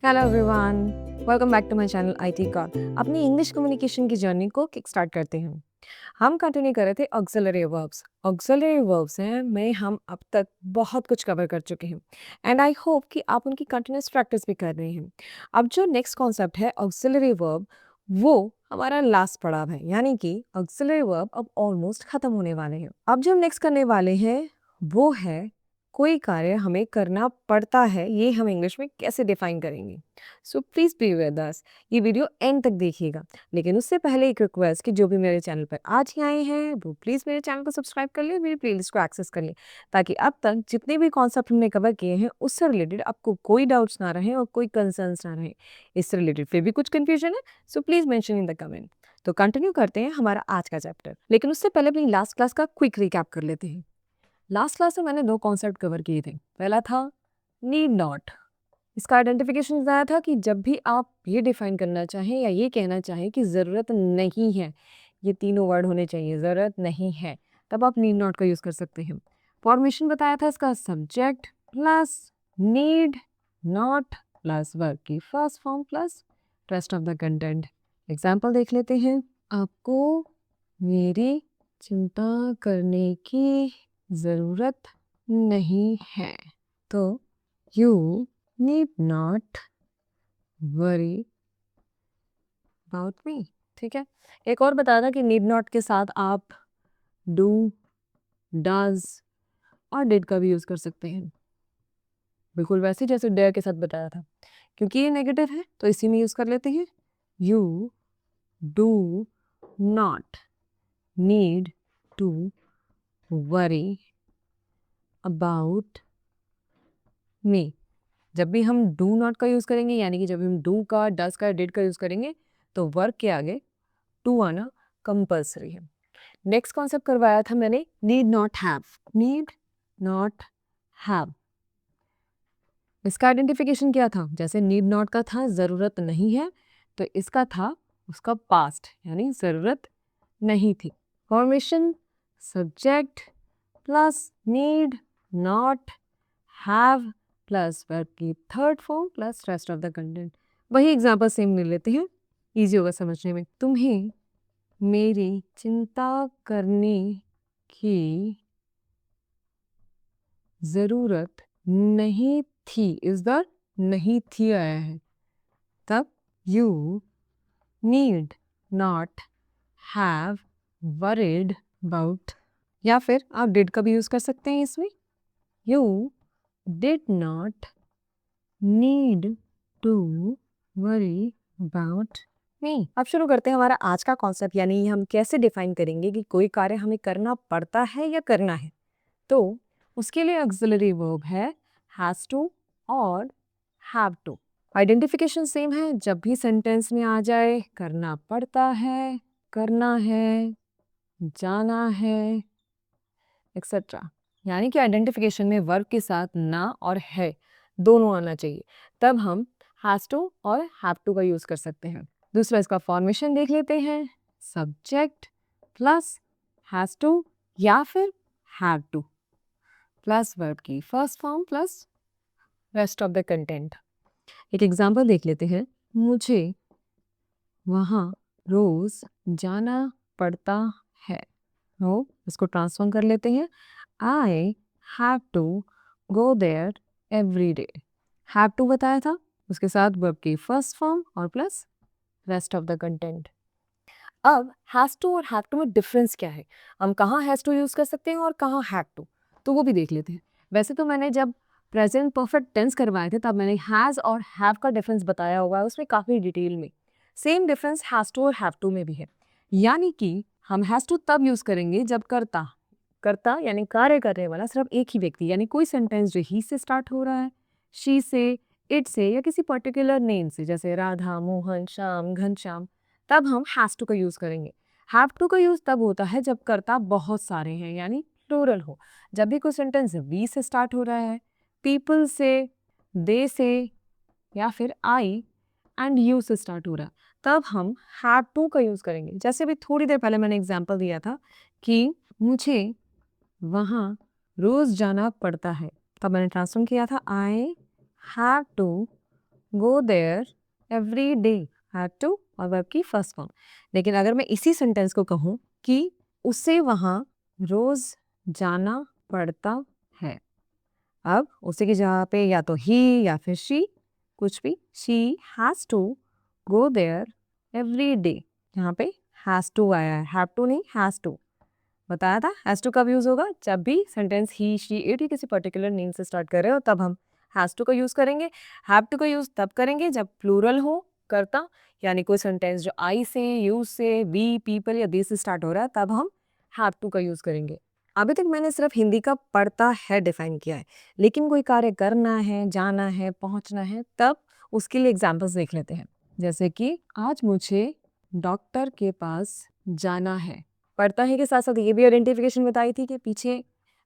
Hello everyone, welcome back to my channel IT core. अपनी English communication की journey को kick start करते हैं। हम कंटिन्यू कर रहे थे ऑक्सिलरी वर्ब्स। ऑक्सिलरी वर्ब्स हैं में हम अब तक बहुत कुछ कवर कर चुके हैं एंड आई होप कि आप उनकी कंटिन्यूस प्रैक्टिस भी कर रहे हैं। अब जो नेक्स्ट कॉन्सेप्ट है ऑक्सिलरी वर्ब, वो हमारा लास्ट पड़ाव है, यानी कि ऑक्सिलरी वर्ब अब ऑलमोस्ट खत्म होने वाले हैं। अब जो हम नेक्स्ट करने वाले हैं वो है कोई कार्य हमें करना पड़ता है, ये हम इंग्लिश में कैसे डिफाइन करेंगे। So please be with us, ये वीडियो एंड तक देखिएगा। लेकिन उससे पहले एक रिक्वेस्ट कि जो भी मेरे चैनल पर आज ही आए हैं वो प्लीज़ मेरे चैनल को सब्सक्राइब कर लिए, मेरी प्लेलिस्ट को एक्सेस कर लिए, ताकि अब तक जितने भी कॉन्सेप्ट हमने कवर किए हैं उससे रिलेटेड आपको कोई डाउट्स ना रहे और कोई कंसर्न्स ना रहे। इससे रिलेटेड फिर भी कुछ कन्फ्यूजन है so please mention in the comment. तो कंटिन्यू करते हैं हमारा आज का चैप्टर, लेकिन उससे पहले अपनी लास्ट क्लास का क्विक रिकैप कर लेते हैं। लास्ट क्लास में मैंने दो कॉन्सेप्ट कवर किए थे। पहला था नीड नॉट। इसका आइडेंटिफिकेशन बताया था कि जब भी आप ये डिफाइन करना चाहें या ये कहना चाहें कि ज़रूरत नहीं है, ये तीनों वर्ड होने चाहिए, ज़रूरत नहीं है, तब आप नीड नॉट का यूज़ कर सकते हैं। फॉर्मेशन बताया था इसका subject plus need not plus verb की first form plus rest of the content. Example देख लेते हैं। आपको मेरी चिंता करने की ज़रूरत नहीं है, तो you need not worry about मी। ठीक है। एक और बताया था कि नीड नॉट के साथ आप डू, डज और डिड का भी यूज़ कर सकते हैं, बिल्कुल वैसे जैसे डेयर के साथ बताया था। क्योंकि ये नेगेटिव है तो इसी में यूज़ कर लेते हैं। You do not need to worry about me. जब भी हम डू नॉट का यूज़ करेंगे, यानी कि जब हम डू का, डज का, डिड का यूज़ करेंगे, तो वर्ब के आगे टू आना कंपल्सरी है। नेक्स्ट कॉन्सेप्ट करवाया था मैंने need not have. Need not have, इसका आइडेंटिफिकेशन क्या था? जैसे नीड नॉट का था ज़रूरत नहीं है, तो इसका था उसका पास्ट, यानी ज़रूरत नहीं थी। Formation subject plus need not have plus verb की third form plus rest of the content. वही एग्जाम्पल सेम ले लेते हैं, इजी होगा समझने में। तुम्हें मेरी चिंता करने की ज़रूरत नहीं थी, इस बार नहीं थी आया है, तब you need not have worried about. या फिर आप डिड का भी यूज़ कर सकते हैं इसमें। You did not need to worry about me. अब शुरू करते हैं हमारा आज का कॉन्सेप्ट, यानी हम कैसे डिफाइन करेंगे कि कोई कार्य हमें करना पड़ता है या करना है। तो उसके लिए ऑक्सिलरी वर्ब है हैज़ टू और हैव टू। आइडेंटिफिकेशन सेम है, जब भी सेंटेंस में आ जाए करना पड़ता है, करना है, जाना है, एक्सेट्रा, यानी कि आइडेंटिफिकेशन में वर्ब के साथ ना और है दोनों आना चाहिए, तब हम हैज़ टू और हैव टू का यूज़ कर सकते हैं। दूसरा इसका फॉर्मेशन देख लेते हैं। सब्जेक्ट प्लस हैज़ टू या फिर हैव टू प्लस वर्ब की first form plus rest of the content. एक एग्जांपल देख लेते हैं। मुझे वहाँ रोज जाना पड़ता है। तो इसको ट्रांसफॉर्म कर लेते हैं। I have to go there every day. Have to बताया था, उसके साथ वर्ब की फर्स्ट फॉर्म और plus rest of the content. अब हैज़ टू और हैव टू में डिफरेंस क्या है, हम कहाँ हैज़ टू यूज़ कर सकते हैं और कहाँ हैव टू, तो वो भी देख लेते हैं। वैसे तो मैंने जब प्रेजेंट परफेक्ट टेंस करवाए थे तब मैंने हैज़ और हैव का डिफरेंस बताया हुआ है उसमें काफ़ी डिटेल में। सेम डिफरेंस हैज़ टू और हैव टू में भी है, यानी कि हम हैज़ टू तब यूज़ करेंगे जब करता, करता यानी कार्य करने वाला सिर्फ एक ही व्यक्ति, यानी कोई सेंटेंस जो ही से स्टार्ट हो रहा है, शी से, इट से या किसी पर्टिकुलर नेम से, जैसे राधा, मोहन, श्याम, घनश्याम, तब हम हैज़ टू का यूज़ करेंगे। हैव टू का यूज़ तब होता है जब कर्ता बहुत सारे हैं, यानी प्लूरल हो। जब भी कोई सेंटेंस वी से स्टार्ट हो रहा है, पीपल से, दे से या फिर आई एंड यू से स्टार्ट हो रहा है, तब हम हैव टू का यूज़ करेंगे। जैसे अभी थोड़ी देर पहले मैंने एग्जाम्पल दिया था कि मुझे वहाँ रोज़ जाना पड़ता है, तब मैंने ट्रांसफॉर्म किया था I have to go there every day. Had to और वर्ब की फर्स्ट फॉर्म। लेकिन अगर मैं इसी सेंटेंस को कहूँ कि उसे वहाँ रोज जाना पड़ता है, अब उसी की जगह पे या तो ही या फिर शी, कुछ भी, she has to go there every day. यहाँ पे हैज टू आया है, हैव टू नहीं, हैज टू। बताया था हैज टू कब यूज होगा, जब भी सेंटेंस ही शी इट किसी पर्टिकुलर नेम से स्टार्ट कर रहे हो तब हम हैज टू का यूज करेंगे। हैव टू का यूज तब करेंगे जब प्लूरल हो, कर्ता, यानी कोई सेंटेंस जो आई से, यू से, वी, पीपल या दे से स्टार्ट हो रहा है तब हम हैव टू का यूज करेंगे। अभी तक मैंने सिर्फ हिंदी का पढ़ता है डिफाइन किया है, लेकिन कोई कार्य करना है, जाना है, पहुंचना है, तब उसके लिए एग्जाम्पल्स देख लेते हैं। जैसे कि आज मुझे डॉक्टर के पास जाना है। पढ़ता है के साथ साथ ये भी आइडेंटिफिकेशन बताई थी कि पीछे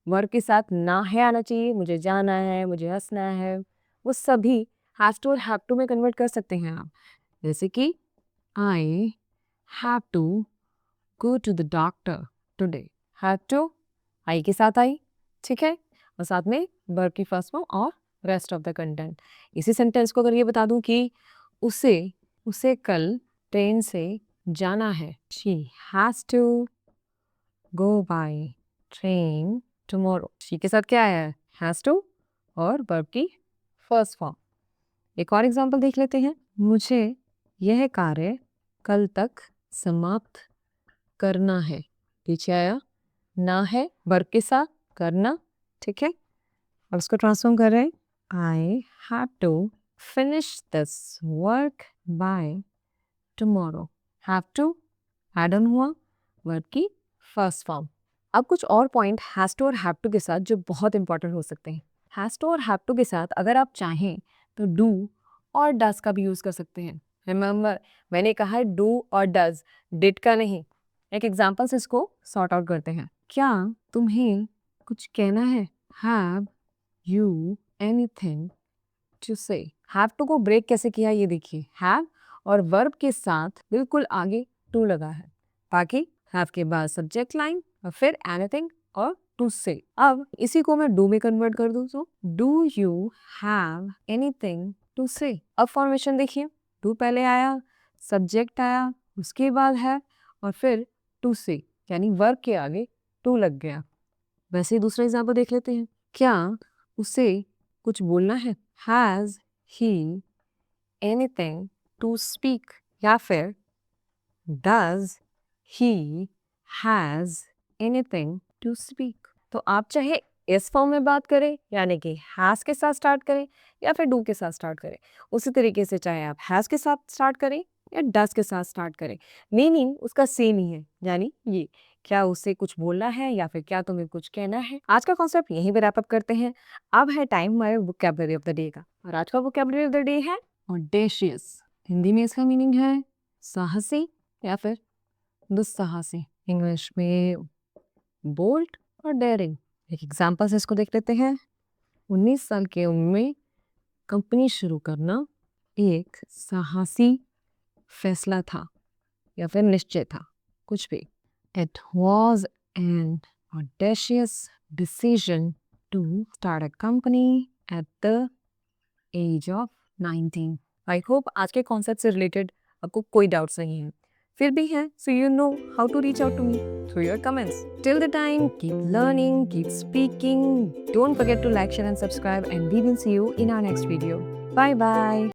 वर्ब के साथ ना है आना चाहिए। मुझे जाना है, मुझे हंसना है, वो सभी हैव टू और हैव टू में कन्वर्ट कर सकते हैं आप। जैसे कि I have to go to the doctor today. Have to I के साथ आई, ठीक है, और साथ में वर्ब की फर्स्ट फॉर्म और रेस्ट ऑफ द कंटेंट। इसी सेंटेंस को अगर ये बता दूं कि उसे कल ट्रेन से जाना है, she has to go by train tomorrow. She के साथ क्या आया है, हैज टू और वर्ब की फर्स्ट फॉर्म। एक और एग्जांपल देख लेते हैं। मुझे यह कार्य कल तक समाप्त करना है। पीछे आया ना है, वर्ब के साथ करना, ठीक है। अब इसको ट्रांसफॉर्म कर रहे हैं, I have to finish this work by tomorrow. Have to add on हुआ, वर्ब की फर्स्ट फॉर्म। अब कुछ और पॉइंट हैज टू और हैव टू के साथ जो बहुत इंपॉर्टेंट हो सकते हैं। हैज टू और हैव टू के साथ अगर आप चाहें तो डू और डज का भी यूज कर सकते हैं। रिमेंबर, मैंने कहा है डू और डज, डिड का नहीं। एक एग्जांपल से इसको सॉर्ट आउट करते हैं। क्या तुम्हें कुछ कहना है, हैव यू एनीथिंग टू से। हैव टू को ब्रेक कैसे किया ये देखिए, हैव और वर्ब के साथ बिल्कुल आगे टू लगा है, बाकी हैव के बाद सब्जेक्ट लाइन और फिर एनीथिंग और टू से। अब इसी को मैं डू में कन्वर्ट कर दूं तो do you have anything to say. अब फॉर्मेशन देखिए, डू पहले आया, सब्जेक्ट आया, उसके बाद है और फिर टू से, यानी वर्ब के आगे टू लग गया। वैसे ही दूसरा एग्जाम्पल देख लेते हैं। क्या उसे कुछ बोलना है, has he anything to speak, या फिर does he has anything to speak. तो आप चाहे इस फॉर्म में बात करें, यानी कि हैज के साथ स्टार्ट करें या फिर डू के साथ स्टार्ट करें, उसी तरीके से चाहे आप हैज के साथ स्टार्ट करें या डज के साथ स्टार्ट करें, मीनिंग उसका सेम ही है। यानी ये क्या उसे कुछ बोलना है या फिर क्या तुम्हें कुछ कहना है। आज का कॉन्सेप्ट यहीं पे रैप अप करते हैं। अब है टाइम हमारे वोकैबुलरी ऑफ द डे का, और आज का वोकैबुलरी ऑफ द डे है ऑडेशियस। हिंदी में इसका मीनिंग है साहसी या फिर दुस्साहसी। इंग्लिश में बोल्ड और डेयरिंग। एक एग्जांपल से इसको देख लेते हैं। 19 साल की उम्र में कंपनी शुरू करना एक साहसी फैसला था या फिर निश्चय था, कुछ भी। It was an audacious decision to start a company at the age of 19. I hope आज के कॉन्सेप्ट से रिलेटेड आपको कोई डाउट्स नहीं है। फिर भी है, so you know how to reach out to me through your comments. Till the time, keep learning, keep speaking. Don't forget to like, share and subscribe, and we will see you in our next video. Bye bye.